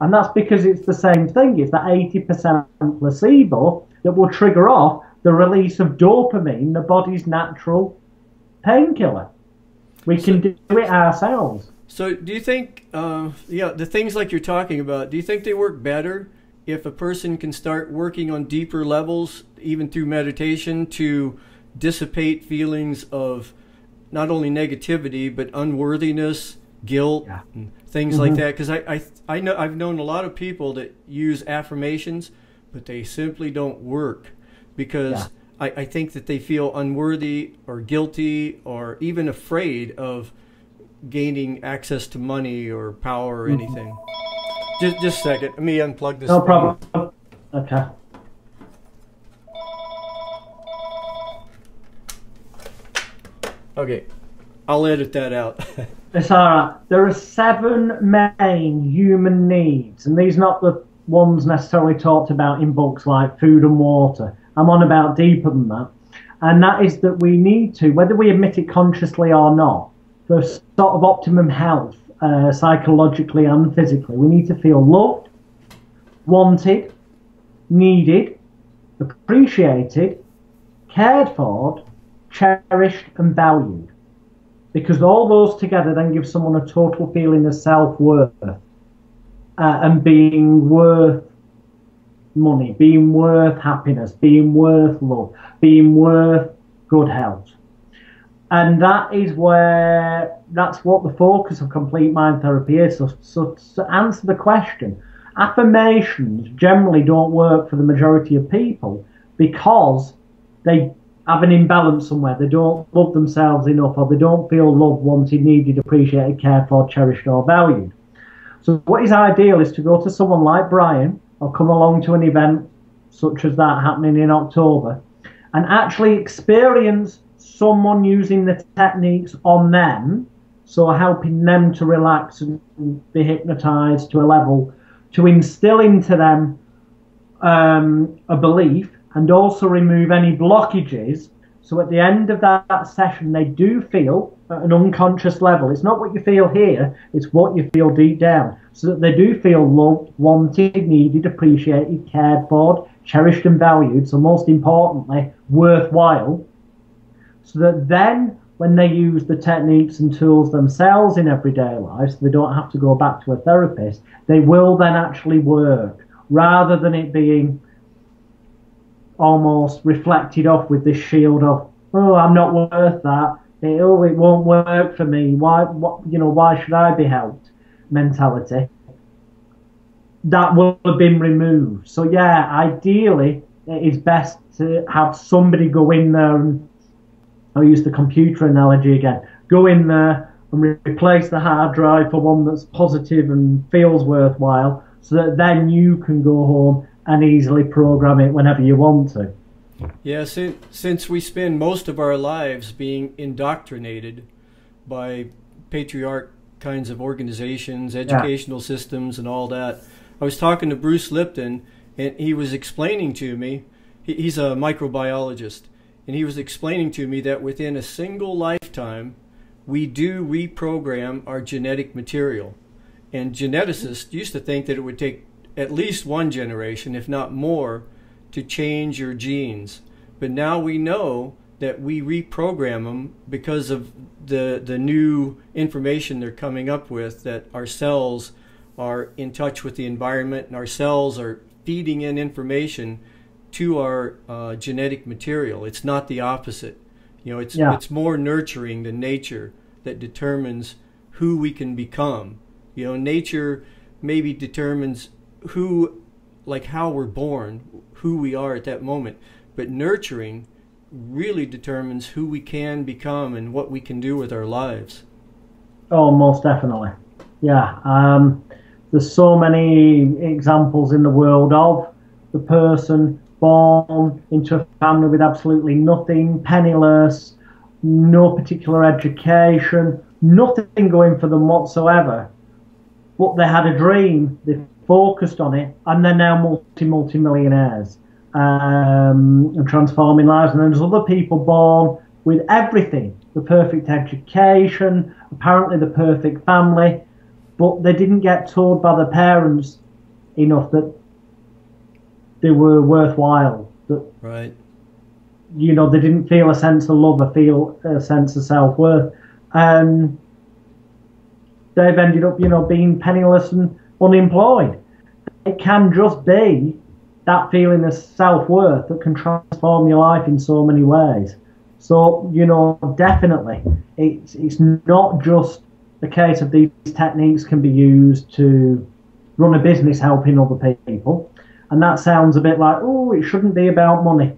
And that's because it's the same thing. It's that 80% placebo that will trigger off the release of dopamine, the body's natural painkiller. We can do it ourselves. So do you think, the things like you're talking about, do you think they work better if a person can start working on deeper levels, even through meditation, to dissipate feelings of not only negativity, but unworthiness, guilt, and things like that? Because I know I've known a lot of people that use affirmations, but they simply don't work because I think that they feel unworthy or guilty or even afraid of gaining access to money or power or anything. Just a second. Let me unplug this. No problem. Okay. Okay. I'll edit that out. It's all right. There are 7 main human needs, and these are not the ones necessarily talked about in books like food and water. I'm on about deeper than that. And that is that we need to, whether we admit it consciously or not, for sort of optimum health, psychologically and physically, we need to feel loved, wanted, needed, appreciated, cared for, cherished and valued. Because all those together then give someone a total feeling of self-worth and being worth money, being worth happiness, being worth love, being worth good health. And that is that's what the focus of complete mind therapy is. So to answer the question, affirmations generally don't work for the majority of people because they have an imbalance somewhere. They don't love themselves enough, or they don't feel loved, wanted, needed, appreciated, cared for, cherished or valued. So what is ideal is to go to someone like Brian or come along to an event such as that happening in October and actually experience someone using the techniques on them, so helping them to relax and be hypnotized to a level to instill into them a belief and also remove any blockages. So at the end of that session, they do feel at an unconscious level. It's not what you feel here, it's what you feel deep down. So that they do feel loved, wanted, needed, appreciated, cared for, cherished and valued. So most importantly, worthwhile. So that then when they use the techniques and tools themselves in everyday life, so they don't have to go back to a therapist, they will then actually work, rather than it being almost reflected off with this shield of, oh, I'm not worth that, it won't work for me, why should I be helped mentality. That will have been removed. So yeah, ideally it is best to have somebody go in there, and I'll use the computer analogy again, go in there and replace the hard drive for one that's positive and feels worthwhile, so that then you can go home and easily program it whenever you want to. Yeah, since we spend most of our lives being indoctrinated by patriarch kinds of organizations, educational systems and all that. I was talking to Bruce Lipton, and he was explaining to me, he's a microbiologist, and he was explaining to me that within a single lifetime, we do reprogram our genetic material. And geneticists used to think that it would take at least one generation, if not more, to change your genes. But now we know that we reprogram them because of the new information they're coming up with, that our cells are in touch with the environment and our cells are feeding in information to our genetic material. It's not the opposite. You know, it's more nurturing than nature that determines who we can become. You know, nature maybe determines how we're born, who we are at that moment, but nurturing really determines who we can become and what we can do with our lives. Oh, most definitely. Yeah. There's so many examples in the world of the person born into a family with absolutely nothing, penniless, no particular education, nothing going for them whatsoever, but they had a dream, they focused on it, and they're now multi-millionaires and transforming lives. And then there's other people born with everything, the perfect education, apparently the perfect family, but they didn't get told by their parents enough that they were worthwhile. That, right. you know, they didn't feel a sense of love, or feel a sense of self-worth. And they've ended up, you know, being penniless and unemployed. It can just be that feeling of self-worth that can transform your life in so many ways. So, you know, definitely, it's not just the case of these techniques can be used to run a business helping other people. And that sounds a bit like, oh, it shouldn't be about money.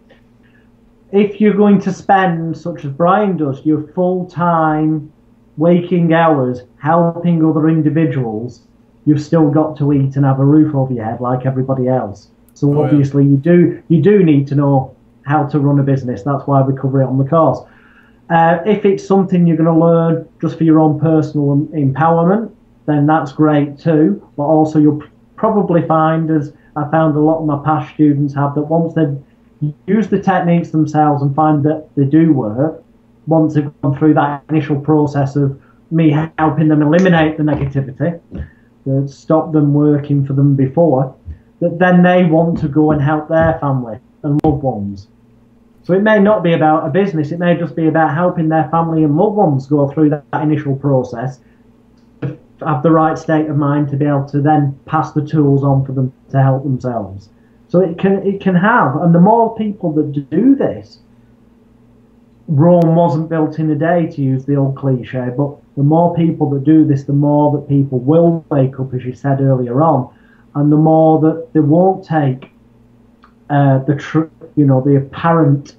If you're going to spend, such as Brian does, your full-time waking hours helping other individuals, you've still got to eat and have a roof over your head like everybody else. So obviously you do need to know how to run a business. That's why we cover it on the course. If it's something you're going to learn just for your own personal empowerment, then that's great too. But also you'll probably find, as I found a lot of my past students have, that once they've used the techniques themselves and find that they do work, once they've gone through that initial process of me helping them eliminate the negativity that stopped them working for them before, that then they want to go and help their family and loved ones. So it may not be about a business, it may just be about helping their family and loved ones go through that initial process, to have the right state of mind to be able to then pass the tools on for them to help themselves. So it can have, and the more people that do this, Rome wasn't built in a day, to use the old cliche, but the more people that do this, the more that people will wake up, as you said earlier on, and the more that they won't take the apparent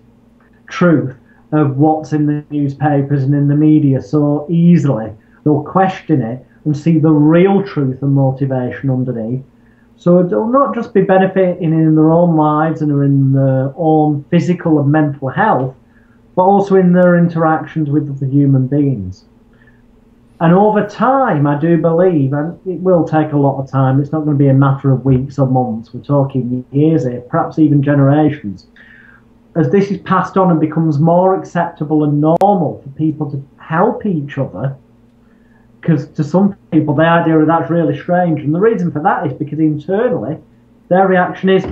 truth of what's in the newspapers and in the media so easily. They'll question it and see the real truth and motivation underneath. So they'll not just be benefiting in their own lives and in their own physical and mental health, but also in their interactions with other human beings. And over time, I do believe, and it will take a lot of time, it's not going to be a matter of weeks or months, we're talking years here, perhaps even generations. As this is passed on and becomes more acceptable and normal for people to help each other, because to some people the idea of that's really strange, and the reason for that is because internally their reaction is,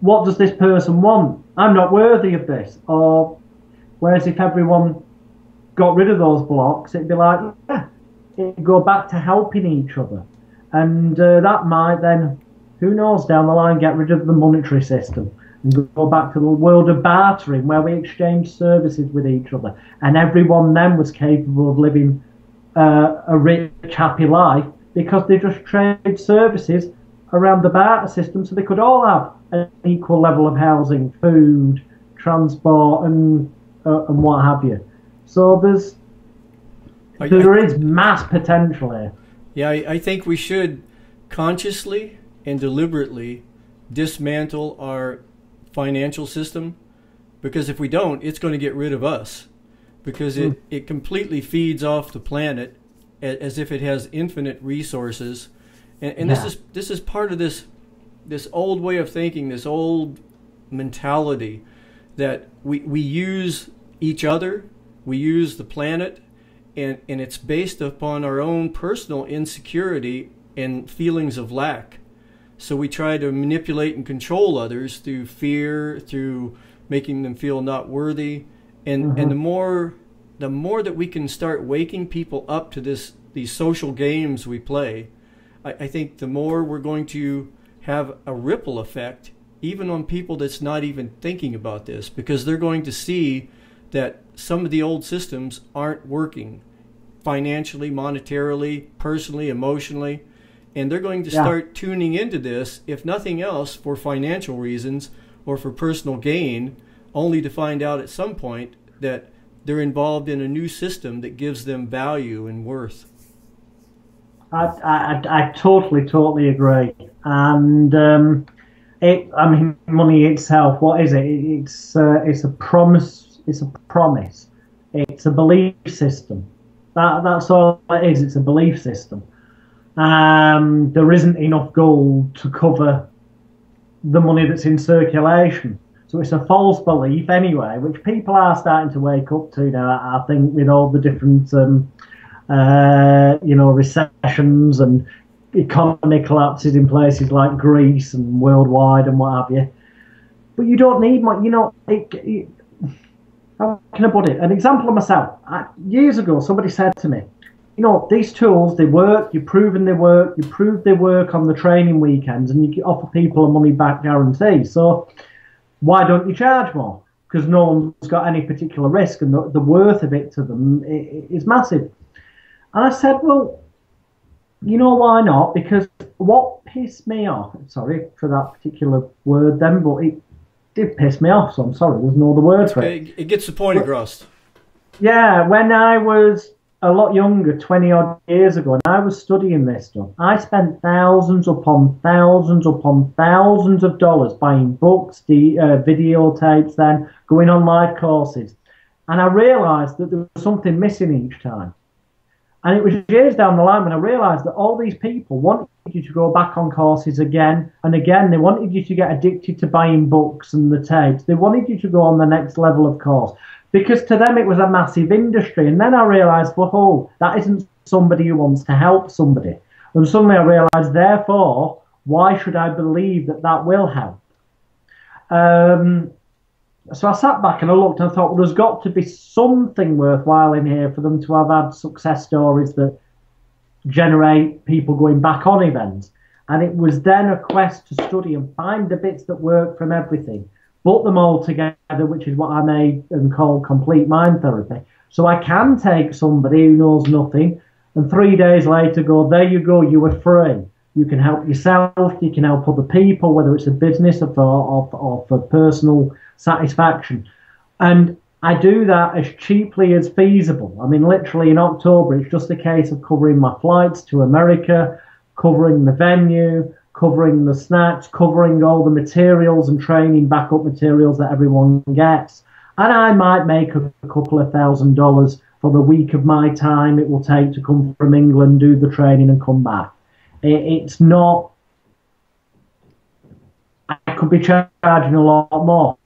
what does this person want? I'm not worthy of this. Or whereas if everyone got rid of those blocks, it'd be like, yeah, it'd go back to helping each other. And that might then, who knows, down the line get rid of the monetary system and go back to the world of bartering, where we exchange services with each other, and everyone then was capable of living a rich, happy life because they just trade services around the barter system, so they could all have an equal level of housing, food, transport, and what have you. So there is mass potential here. Yeah, I think we should consciously and deliberately dismantle our financial system, because if we don't, it's going to get rid of us, because it completely feeds off the planet as if it has infinite resources. And this is part of this old way of thinking, this old mentality that we use each other, we use the planet, and it's based upon our own personal insecurity and feelings of lack. So we try to manipulate and control others through fear, through making them feel not worthy. And the more that we can start waking people up to these social games we play, I think the more we're going to have a ripple effect, even on people that's not even thinking about this, because they're going to see that some of the old systems aren't working financially, monetarily, personally, emotionally. And they're going to start tuning into this, if nothing else, for financial reasons or for personal gain, only to find out at some point that they're involved in a new system that gives them value and worth. I totally agree. And I mean, money itself, what is it? It's a promise. It's a promise. It's a belief system. That's all it is. It's a belief system. There isn't enough gold to cover the money that's in circulation. So it's a false belief anyway, which people are starting to wake up to now, I think, with all the different, recessions and economy collapses in places like Greece and worldwide and what have you. But you don't need much, you know, how can I put it? An example of myself. Years ago, somebody said to me, you know, these tools, they work, you've proven they work, you prove they work on the training weekends, and you offer people a money back guarantee. So why don't you charge more? Because no one's got any particular risk, and the worth of it to them is massive. And I said, well, you know why not? Because what pissed me off, sorry for that particular word then, but it did piss me off, so I'm sorry, there's no other word for it. It gets the point across. Yeah, when I was a lot younger, 20 odd years ago, and I was studying this stuff, I spent thousands upon thousands upon thousands of dollars buying books, videotapes, then going on live courses. And I realised that there was something missing each time. And it was years down the line when I realised that all these people wanted you to go back on courses again and again. They wanted you to get addicted to buying books and the tapes. They wanted you to go on the next level of course. Because to them it was a massive industry. And then I realised, whoa, that isn't somebody who wants to help somebody. And suddenly I realised, therefore, why should I believe that that will help? So I sat back and I looked and I thought, well, there's got to be something worthwhile in here for them to have had success stories that generate people going back on events. And it was then a quest to study and find the bits that work from everything, put them all together, which is what I made and called complete mind therapy. So I can take somebody who knows nothing and 3 days later go, there you go, you were free. You can help yourself, you can help other people, whether it's a business or for personal satisfaction. And I do that as cheaply as feasible. I mean, literally in October, it's just a case of covering my flights to America, covering the venue, covering the snacks, covering all the materials and training backup materials that everyone gets. And I might make a couple of $1,000 for the week of my time it will take to come from England, do the training and come back. It's not, I could be charging a lot more.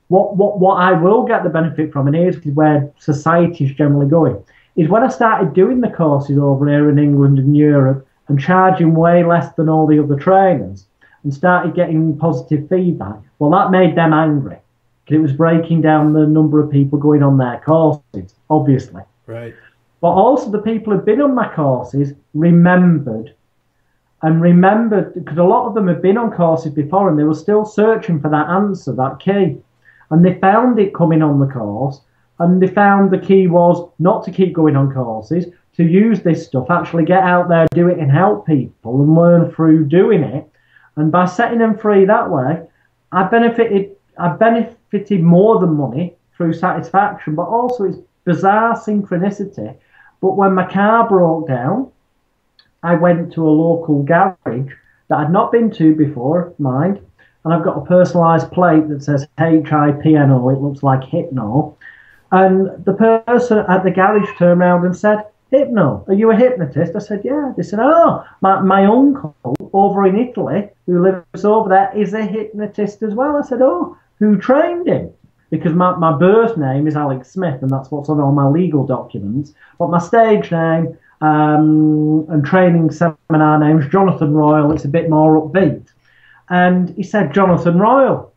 What I will get the benefit from, and here's where society is generally going, is when I started doing the courses over here in England and Europe and charging way less than all the other trainers and started getting positive feedback, well, that made them angry because it was breaking down the number of people going on their courses, obviously. Right. But also the people who've been on my courses remembered, because a lot of them had been on courses before and they were still searching for that answer, that key. And they found it coming on the course, and they found the key was not to keep going on courses, to use this stuff, actually get out there, do it and help people and learn through doing it. And by setting them free that way, I benefited more than money through satisfaction, but also it's bizarre synchronicity. But when my car broke down, I went to a local garage that I'd not been to before, mind, and I've got a personalised plate that says HIPNO, it looks like hypno. And the person at the garage turned around and said, Hypno, are you a hypnotist? I said, yeah. They said, oh, my uncle over in Italy, who lives over there, is a hypnotist as well. I said, oh, who trained him? Because my birth name is Alex Smith, and that's what's on all my legal documents. But my stage name and training seminar name is Jonathan Royal. It's a bit more upbeat. And he said, Jonathan Royal.